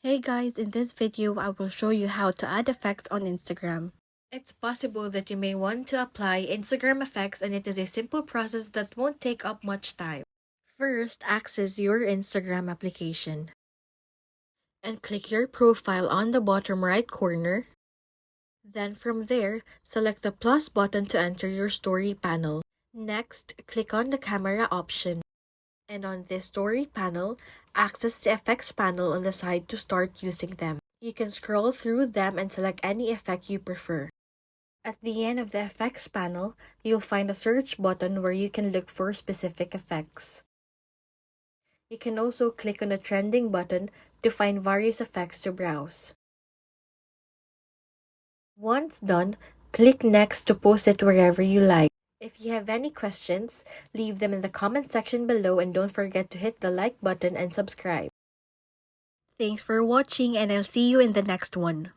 Hey guys, in this video, I will show you how to add effects on Instagram. It's possible that you may want to apply Instagram effects, and it is a simple process that won't take up much time. First, access your Instagram application and click your profile on the bottom right corner. Then from there, select the plus button to enter your story panel. Next, click on the camera option. And on this story panel, access the effects panel on the side to start using them. You can scroll through them and select any effect you prefer. At the end of the effects panel, you'll find a search button where you can look for specific effects. You can also click on the trending button to find various effects to browse. Once done, click next to post it wherever you like. If you have any questions, leave them in the comment section below, and don't forget to hit the like button and subscribe. Thanks for watching, and I'll see you in the next one.